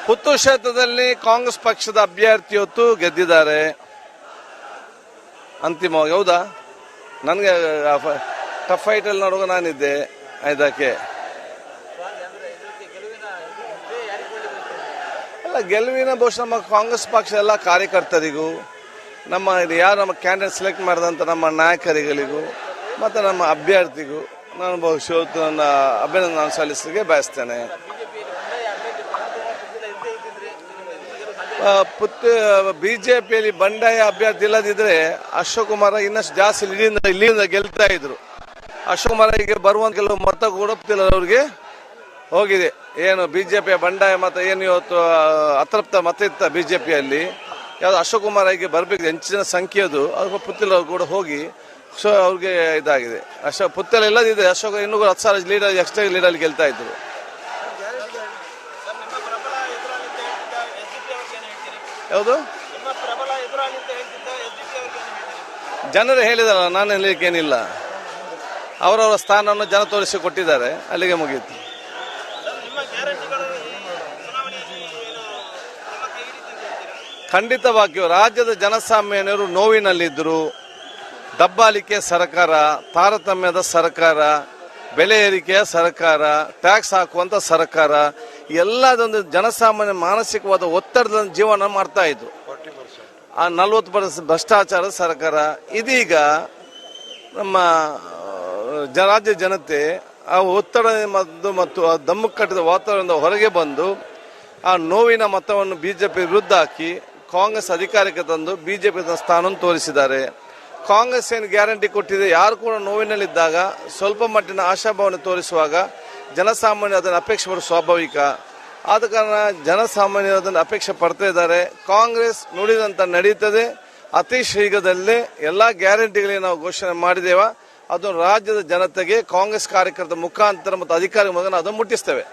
ಪುತ್ತೂರು ಕ್ಷೇತ್ರದಲ್ಲಿ ಕಾಂಗ್ರೆಸ್ ಪಕ್ಷದ ಅಭ್ಯರ್ಥಿ ಹೊತ್ತು ಗೆದ್ದಿದ್ದಾರೆ ಅಂತಿಮವಾಗಿ. ಹೌದಾ? ನನಗೆ ಟಫ್ ಫೈಟ್ ಅಲ್ಲಿ ನೋಡುವಾಗ ನಾನಿದ್ದೆ. ಇದಕ್ಕೆ ಎಲ್ಲ ಗೆಲುವಿನ ಬಹುಶಃ ನಮ್ಮ ಕಾಂಗ್ರೆಸ್ ಪಕ್ಷ ಎಲ್ಲ ಕಾರ್ಯಕರ್ತರಿಗೂ, ನಮ್ಮ ಯಾರು ನಮ್ಮ ಕ್ಯಾಂಡಿಡೇಟ್ ಸೆಲೆಕ್ಟ್ ಮಾಡಿದಂಥ ನಮ್ಮ ನಾಯಕರಿಗಳಿಗೂ ಮತ್ತು ನಮ್ಮ ಅಭ್ಯರ್ಥಿಗೂ ನಾನು ಬಹುಶಃ ನನ್ನ ಅಭಿನಂದನೆ ನಾನು ಸಲ್ಲಿಸಲಿಕ್ಕೆ ಬಯಸ್ತೇನೆ. ಬಿಜೆಪಿಯಲ್ಲಿ ಬಂಡಾಯ ಅಭ್ಯರ್ಥಿ ಇಲ್ಲದಿದ್ರೆ ಅಶೋಕ್ ಕುಮಾರ್ ಇನ್ನಷ್ಟು ಜಾಸ್ತಿ ಇಲ್ಲಿಂದ ಗೆಲ್ತಾ ಇದ್ರು. ಅಶೋಕ್ ಕುಮಾರ್ ಈಗ ಬರುವಂತ ಕೆಲವು ಮತ ಕೊಡುತ್ತಿಲ್ಲ ಅವ್ರಿಗೆ ಹೋಗಿದೆ. ಏನು ಬಿಜೆಪಿಯ ಬಂಡಾಯ ಮತ ಏನು ಇವತ್ತು ಅತೃಪ್ತ ಮತ ಇತ್ತ ಬಿಜೆಪಿಯಲ್ಲಿ, ಯಾವ್ದು ಅಶೋಕ್ ಕುಮಾರ್ ಈಗ ಬರ್ಬೇಕು ಹೆಚ್ಚಿನ ಸಂಖ್ಯೆಯದು ಅವ್ರ ಪುತ್ತಿಲ ಕೂಡ ಹೋಗಿ ಸೊ ಅವ್ರಿಗೆ ಇದಾಗಿದೆ. ಪುತ್ತಲ ಇಲ್ಲದಿದ್ರೆ ಅಶೋಕ್ ಇನ್ನೂ 10,000 ಲೀಡರ್ ಎಕ್ಸ್ಟ್ರಾ ಲೀಡರ್ ಗೆಲ್ತಾ ಇದ್ರು. ಯಾವುದು ಜನರು ಹೇಳಿದಾರಲ್ಲ, ನಾನು ಹೇಳಲಿಕ್ಕೇನಿಲ್ಲ. ಅವರವರ ಸ್ಥಾನವನ್ನು ಜನ ತೋರಿಸಿ ಕೊಟ್ಟಿದ್ದಾರೆ, ಅಲ್ಲಿಗೆ ಮುಗಿಯಿತು. ಖಂಡಿತವಾಗಿಯೂ ರಾಜ್ಯದ ಜನಸಾಮಾನ್ಯರು ನೋವಿನಲ್ಲಿದ್ದರು. ದಬ್ಬಾಳಿಕೆ ಸರ್ಕಾರ, ತಾರತಮ್ಯದ ಸರ್ಕಾರ, ಬೆಲೆ ಏರಿಕೆಯ ಸರ್ಕಾರ, ಟ್ಯಾಕ್ಸ್ ಹಾಕುವಂತ ಸರ್ಕಾರ, ಎಲ್ಲದೊಂದು ಜನಸಾಮಾನ್ಯ ಮಾನಸಿಕವಾದ ಒತ್ತಡದ ಜೀವನ ಮಾಡ್ತಾ ಇದ್ರು. 40% ಭ್ರಷ್ಟಾಚಾರದ ಸರ್ಕಾರ. ಇದೀಗ ನಮ್ಮ ರಾಜ್ಯ ಜನತೆ ಆ ಒತ್ತಡ ಮತ್ತು ಆ ದಮ್ಮು ಕಟ್ಟಿದ ವಾತಾವರಣದಿಂದ ಹೊರಗೆ ಬಂದು ಆ ನೋವಿನ ಮತವನ್ನು ಬಿಜೆಪಿ ವಿರುದ್ಧ ಹಾಕಿ ಕಾಂಗ್ರೆಸ್ ಅಧಿಕಾರಕ್ಕೆ ತಂದು ಬಿಜೆಪಿ ಸ್ಥಾನವನ್ನು ತೋರಿಸಿದ್ದಾರೆ. ಕಾಂಗ್ರೆಸ್ ಏನು ಗ್ಯಾರಂಟಿ ಕೊಟ್ಟಿದೆ, ಯಾರು ಕೂಡ ನೋವಿನಲ್ಲಿದ್ದಾಗ ಸ್ವಲ್ಪ ಮಟ್ಟಿನ ಆಶಾಭಾವನೆ ತೋರಿಸುವಾಗ ಜನಸಾಮಾನ್ಯ ಅದನ್ನು ಅಪೇಕ್ಷೆ ಪಡುವ ಸ್ವಾಭಾವಿಕ. ಆದ ಕಾರಣ ಜನಸಾಮಾನ್ಯರು ಅದನ್ನು ಅಪೇಕ್ಷೆ ಪಡ್ತಾ ಇದ್ದಾರೆ. ಕಾಂಗ್ರೆಸ್ ನುಡಿದಂತ ನಡೀತದೆ. ಅತಿ ಶೀಘ್ರದಲ್ಲೇ ಎಲ್ಲಾ ಗ್ಯಾರಂಟಿಗಳಿಗೆ ನಾವು ಘೋಷಣೆ ಮಾಡಿದೇವ, ಅದು ರಾಜ್ಯದ ಜನತೆಗೆ ಕಾಂಗ್ರೆಸ್ ಕಾರ್ಯಕರ್ತರ ಮುಖಾಂತರ ಮತ್ತು ಅಧಿಕಾರಿ ಮೂಲಕ ಅದನ್ನು ಮುಟ್ಟಿಸ್ತೇವೆ.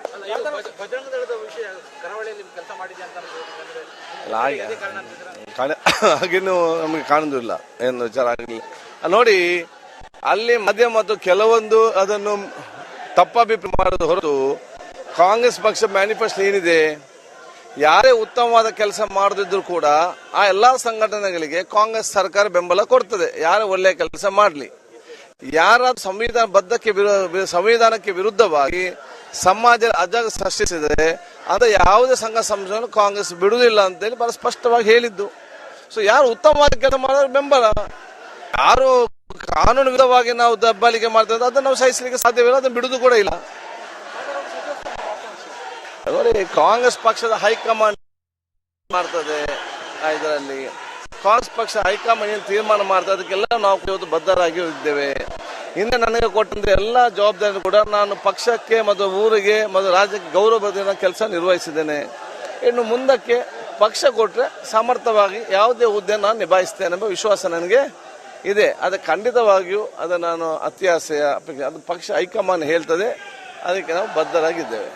ಹಾಗೇನು ನಮಗೆ ಕಾಣುವುದಿಲ್ಲ, ಏನು ವಿಚಾರ ಆಗಲಿಲ್ಲ. ನೋಡಿ, ಅಲ್ಲಿ ಮಧ್ಯ ಮತ್ತು ಕೆಲವೊಂದು ಅದನ್ನು ತಪ್ಪಾಭಿಪ್ರಾಯ ಮಾಡೋದು ಹೊರತು ಕಾಂಗ್ರೆಸ್ ಪಕ್ಷ ಮ್ಯಾನಿಫೆಸ್ಟೋ ಏನಿದೆ, ಯಾರೇ ಉತ್ತಮವಾದ ಕೆಲಸ ಮಾಡದಿದ್ರು ಕೂಡ ಆ ಎಲ್ಲಾ ಸಂಘಟನೆಗಳಿಗೆ ಕಾಂಗ್ರೆಸ್ ಸರ್ಕಾರ ಬೆಂಬಲ ಕೊಡ್ತದೆ. ಯಾರೇ ಒಳ್ಳೆಯ ಕೆಲಸ ಮಾಡಲಿ, ಯಾರ ಸಂವಿಧಾನಕ್ಕೆ ವಿರುದ್ಧವಾಗಿ ಸಮಾಜ ಅಜಾಗ ಸೃಷ್ಟಿಸಿದರೆ ಅಂತ ಯಾವುದೇ ಸಂಘ ಸಂಸ್ಥೆಯನ್ನು ಕಾಂಗ್ರೆಸ್ ಬಿಡುವುದಿಲ್ಲ ಅಂತೇಳಿ ಬಹಳ ಸ್ಪಷ್ಟವಾಗಿ ಹೇಳಿದ್ದು. ಸೊ ಯಾರು ಉತ್ತಮವಾದ ಕೆಲಸ ಮಾಡಿದ್ರೆ ಬೆಂಬಲ, ಯಾರು ಕಾನೂನು ವಿರುದ್ಧವಾಗಿ ನಾವು ದಬ್ಬಾಳಿಕೆ ಮಾಡ್ತೇವೆ ಅದನ್ನು ನಾವು ಸಹಿಸಲಿಕ್ಕೆ ಸಾಧ್ಯವಿಲ್ಲ, ಅದನ್ನು ಬಿಡುವುದು ಕೂಡ ಇಲ್ಲ. ನೋಡಿ, ಕಾಂಗ್ರೆಸ್ ಪಕ್ಷದ ಹೈಕಮಾಂಡ್ ಮಾಡ್ತದೆ. ಇದರಲ್ಲಿ ಕಾಂಗ್ರೆಸ್ ಪಕ್ಷ ಹೈಕಮಾಂಡ್ ಏನು ತೀರ್ಮಾನ ಮಾಡ್ತದೆ ಅದಕ್ಕೆಲ್ಲ ನಾವು ಇವತ್ತು ಬದ್ಧರಾಗಿ ಇದ್ದೇವೆ. ಹಿಂದೆ ನನಗೆ ಕೊಟ್ಟಂತ ಎಲ್ಲ ಜವಾಬ್ದಾರಿ ಕೂಡ ನಾನು ಪಕ್ಷಕ್ಕೆ ಮತ್ತು ಊರಿಗೆ ಮತ್ತು ರಾಜ್ಯಕ್ಕೆ ಗೌರವದಿಂದ ಕೆಲಸ ನಿರ್ವಹಿಸಿದ್ದೇನೆ. ಇನ್ನು ಮುಂದಕ್ಕೆ ಪಕ್ಷ ಕೊಟ್ಟರೆ ಸಮರ್ಥವಾಗಿ ಯಾವುದೇ ಹುದ್ದೆ ನಾನು ನಿಭಾಯಿಸ್ತೇನೆ ಎಂಬ ವಿಶ್ವಾಸ ನನಗೆ ಇದೆ. ಅದಕ್ಕೆ ಖಂಡಿತವಾಗಿಯೂ ಅದು ನಾನು ಅತ್ಯಾಸೆಯ ಅದು ಪಕ್ಷ ಹೈಕಮಾಂಡ್ ಹೇಳ್ತದೆ, ಅದಕ್ಕೆ ನಾವು ಬದ್ಧರಾಗಿದ್ದೇವೆ.